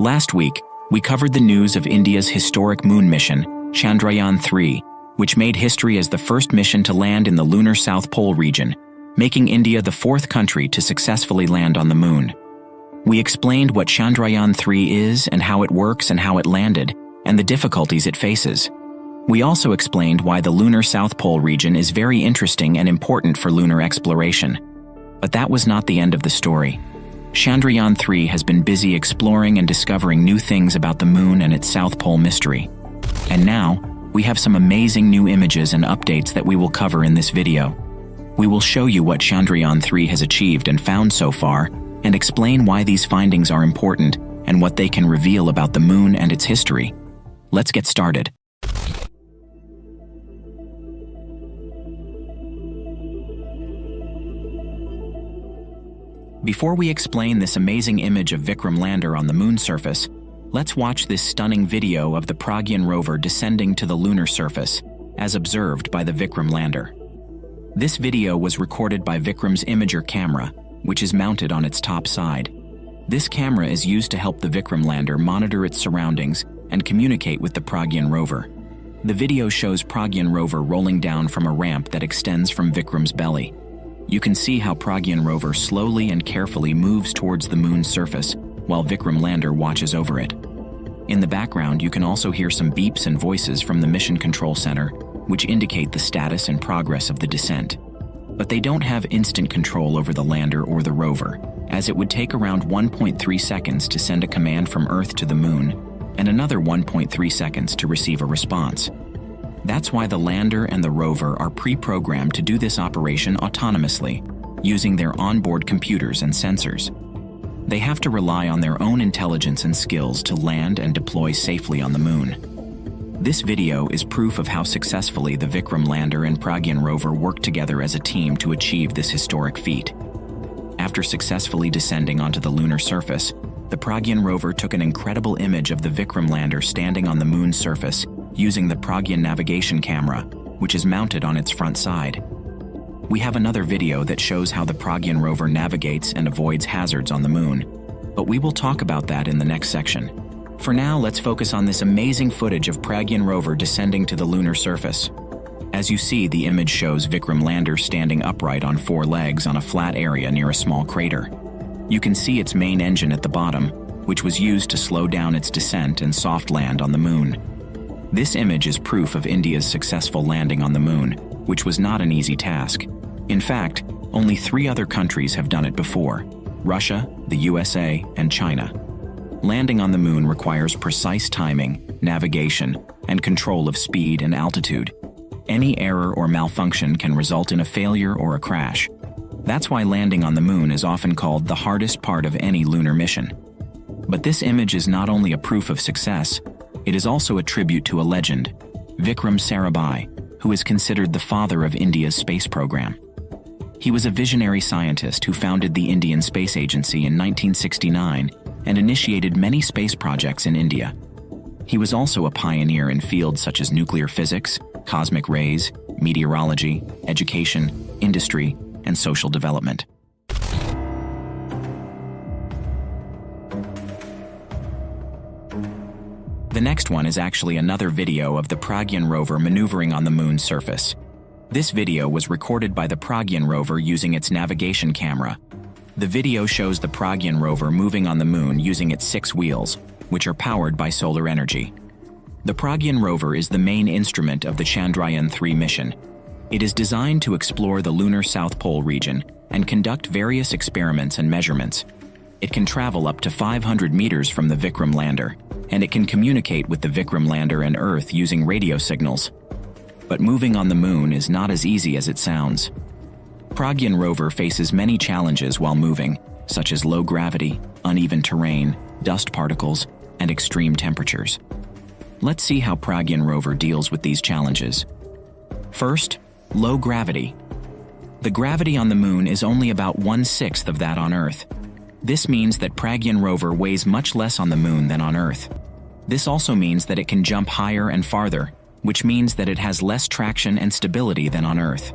Last week, we covered the news of India's historic moon mission, Chandrayaan-3, which made history as the first mission to land in the lunar South Pole region, making India the fourth country to successfully land on the moon. We explained what Chandrayaan-3 is and how it works and how it landed, and the difficulties it faces. We also explained why the lunar South Pole region is very interesting and important for lunar exploration. But that was not the end of the story. Chandrayaan-3 has been busy exploring and discovering new things about the moon and its South Pole mystery. And now, we have some amazing new images and updates that we will cover in this video. We will show you what Chandrayaan-3 has achieved and found so far, and explain why these findings are important and what they can reveal about the moon and its history. Let's get started. Before we explain this amazing image of Vikram lander on the moon surface, let's watch this stunning video of the Pragyan rover descending to the lunar surface, as observed by the Vikram lander. This video was recorded by Vikram's imager camera, which is mounted on its top side. This camera is used to help the Vikram lander monitor its surroundings and communicate with the Pragyan rover. The video shows Pragyan rover rolling down from a ramp that extends from Vikram's belly. You can see how Pragyan rover slowly and carefully moves towards the moon's surface, while Vikram lander watches over it. In the background, you can also hear some beeps and voices from the Mission Control Center, which indicate the status and progress of the descent. But they don't have instant control over the lander or the rover, as it would take around 1.3 seconds to send a command from Earth to the moon, and another 1.3 seconds to receive a response. That's why the lander and the rover are pre-programmed to do this operation autonomously, using their onboard computers and sensors. They have to rely on their own intelligence and skills to land and deploy safely on the moon. This video is proof of how successfully the Vikram lander and Pragyan rover worked together as a team to achieve this historic feat. After successfully descending onto the lunar surface, the Pragyan rover took an incredible image of the Vikram lander standing on the moon's surface using the Pragyan navigation camera, which is mounted on its front side. We have another video that shows how the Pragyan rover navigates and avoids hazards on the moon, but we will talk about that in the next section. For now, let's focus on this amazing footage of Pragyan rover descending to the lunar surface. As you see, the image shows Vikram lander standing upright on 4 legs on a flat area near a small crater. You can see its main engine at the bottom, which was used to slow down its descent and soft land on the moon. This image is proof of India's successful landing on the moon, which was not an easy task. In fact, only 3 other countries have done it before: Russia, the USA, and China. Landing on the moon requires precise timing, navigation, and control of speed and altitude. Any error or malfunction can result in a failure or a crash. That's why landing on the moon is often called the hardest part of any lunar mission. But this image is not only a proof of success, it is also a tribute to a legend, Vikram Sarabhai, who is considered the father of India's space program. He was a visionary scientist who founded the Indian Space Agency in 1969 and initiated many space projects in India. He was also a pioneer in fields such as nuclear physics, cosmic rays, meteorology, education, industry, and social development. The next one is actually another video of the Pragyan rover maneuvering on the moon's surface. This video was recorded by the Pragyan rover using its navigation camera. The video shows the Pragyan rover moving on the moon using its 6 wheels, which are powered by solar energy. The Pragyan rover is the main instrument of the Chandrayaan-3 mission. It is designed to explore the lunar South Pole region and conduct various experiments and measurements. It can travel up to 500 meters from the Vikram lander, and it can communicate with the Vikram lander and Earth using radio signals. But moving on the moon is not as easy as it sounds. Pragyan rover faces many challenges while moving, such as low gravity, uneven terrain, dust particles, and extreme temperatures. Let's see how Pragyan rover deals with these challenges. First, low gravity. The gravity on the moon is only about 1/6 of that on Earth. This means that Pragyan rover weighs much less on the moon than on Earth. This also means that it can jump higher and farther, which means that it has less traction and stability than on Earth.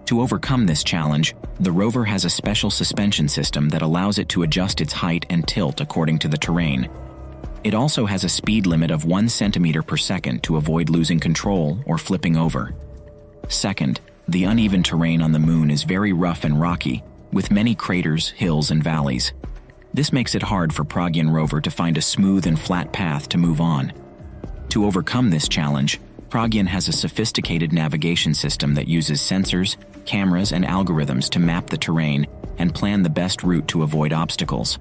To overcome this challenge, the rover has a special suspension system that allows it to adjust its height and tilt according to the terrain, It also has a speed limit of 1 centimeter per second to avoid losing control or flipping over. Second, the uneven terrain on the Moon is very rough and rocky, with many craters, hills, and valleys. This makes it hard for Pragyan rover to find a smooth and flat path to move on. To overcome this challenge, Pragyan has a sophisticated navigation system that uses sensors, cameras, and algorithms to map the terrain and plan the best route to avoid obstacles.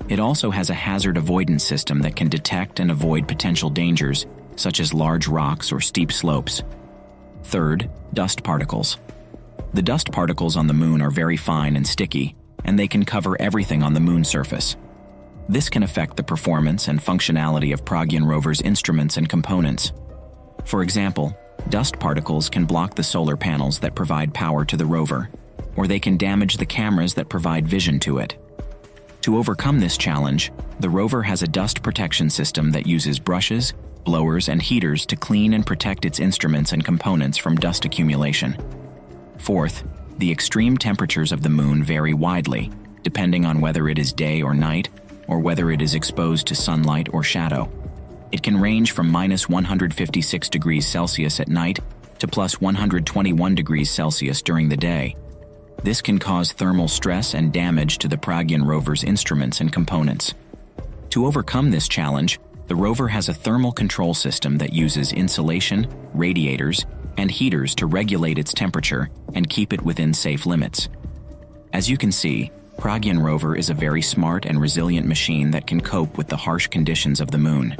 It also has a hazard avoidance system that can detect and avoid potential dangers, such as large rocks or steep slopes. Third, dust particles. The dust particles on the Moon are very fine and sticky, and they can cover everything on the Moon surface. This can affect the performance and functionality of Pragyan rover's instruments and components. For example, dust particles can block the solar panels that provide power to the rover, or they can damage the cameras that provide vision to it. To overcome this challenge, the rover has a dust protection system that uses brushes, blowers, and heaters to clean and protect its instruments and components from dust accumulation. Fourth, the extreme temperatures of the Moon vary widely, depending on whether it is day or night, or whether it is exposed to sunlight or shadow. It can range from -156 degrees Celsius at night to +121 degrees Celsius during the day. This can cause thermal stress and damage to the Pragyan rover's instruments and components. To overcome this challenge, the rover has a thermal control system that uses insulation, radiators, and heaters to regulate its temperature and keep it within safe limits. As you can see, Pragyan rover is a very smart and resilient machine that can cope with the harsh conditions of the Moon.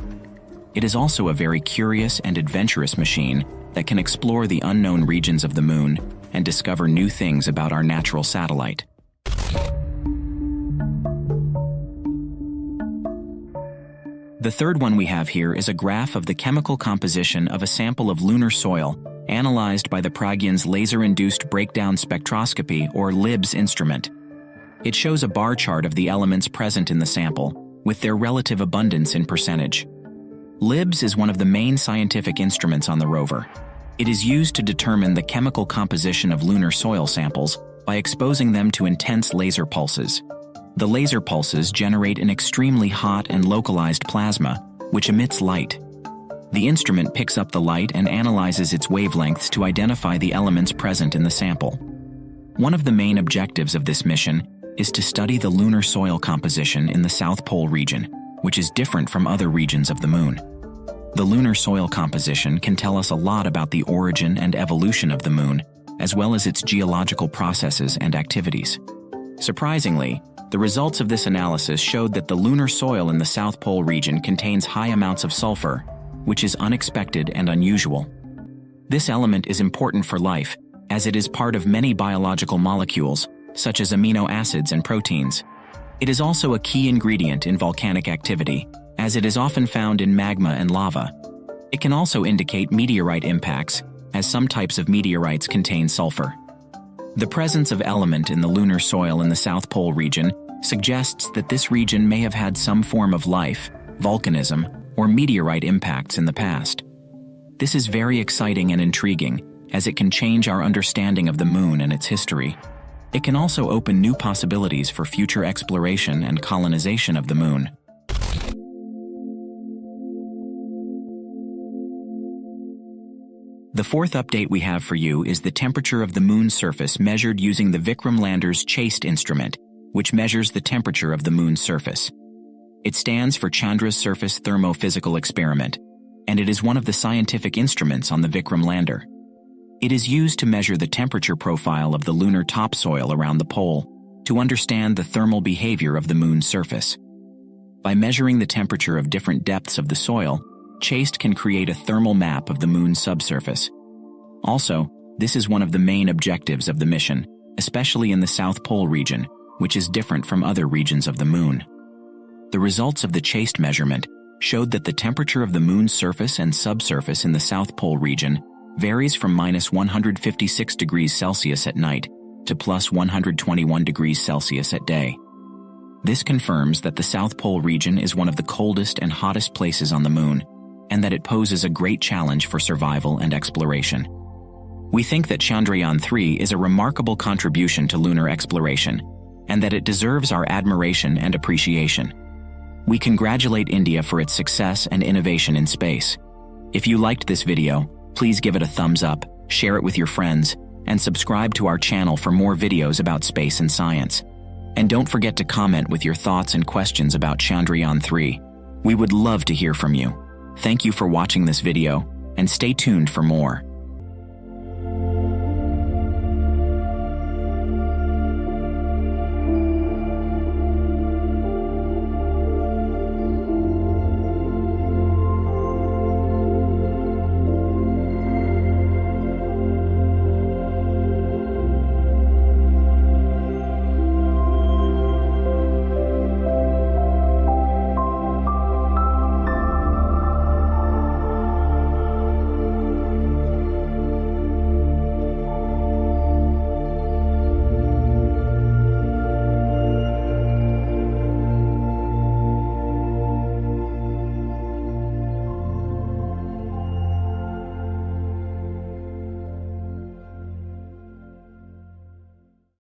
It is also a very curious and adventurous machine that can explore the unknown regions of the Moon and discover new things about our natural satellite. The third one we have here is a graph of the chemical composition of a sample of lunar soil analyzed by the Pragyan's laser-induced breakdown spectroscopy, or LIBS instrument. It shows a bar chart of the elements present in the sample, with their relative abundance in percentage. LIBS is one of the main scientific instruments on the rover. It is used to determine the chemical composition of lunar soil samples by exposing them to intense laser pulses. The laser pulses generate an extremely hot and localized plasma, which emits light. The instrument picks up the light and analyzes its wavelengths to identify the elements present in the sample. One of the main objectives of this mission is to study the lunar soil composition in the South Pole region, which is different from other regions of the Moon. The lunar soil composition can tell us a lot about the origin and evolution of the Moon, as well as its geological processes and activities. Surprisingly, the results of this analysis showed that the lunar soil in the South Pole region contains high amounts of sulfur, which is unexpected and unusual. This element is important for life, as it is part of many biological molecules, such as amino acids and proteins. It is also a key ingredient in volcanic activity, as it is often found in magma and lava. It can also indicate meteorite impacts, as some types of meteorites contain sulfur. The presence of element in the lunar soil in the South Pole region suggests that this region may have had some form of life, volcanism, or meteorite impacts in the past. This is very exciting and intriguing, as it can change our understanding of the Moon and its history. It can also open new possibilities for future exploration and colonization of the Moon. The fourth update we have for you is the temperature of the Moon's surface measured using the Vikram lander's CHASTE instrument, which measures the temperature of the Moon's surface. It stands for Chandra's Surface Thermophysical Experiment, and it is one of the scientific instruments on the Vikram lander. It is used to measure the temperature profile of the lunar topsoil around the pole to understand the thermal behavior of the Moon's surface. By measuring the temperature of different depths of the soil, CHASTE can create a thermal map of the Moon's subsurface. Also, this is one of the main objectives of the mission, especially in the South Pole region, which is different from other regions of the Moon. The results of the CHASTE measurement showed that the temperature of the Moon's surface and subsurface in the South Pole region varies from -156 degrees Celsius at night to +121 degrees Celsius at day. This confirms that the South Pole region is one of the coldest and hottest places on the Moon, and that it poses a great challenge for survival and exploration. We think that Chandrayaan-3 is a remarkable contribution to lunar exploration, and that it deserves our admiration and appreciation. We congratulate India for its success and innovation in space. If you liked this video, please give it a thumbs up, share it with your friends, and subscribe to our channel for more videos about space and science. And don't forget to comment with your thoughts and questions about Chandrayaan-3. We would love to hear from you. Thank you for watching this video, and stay tuned for more.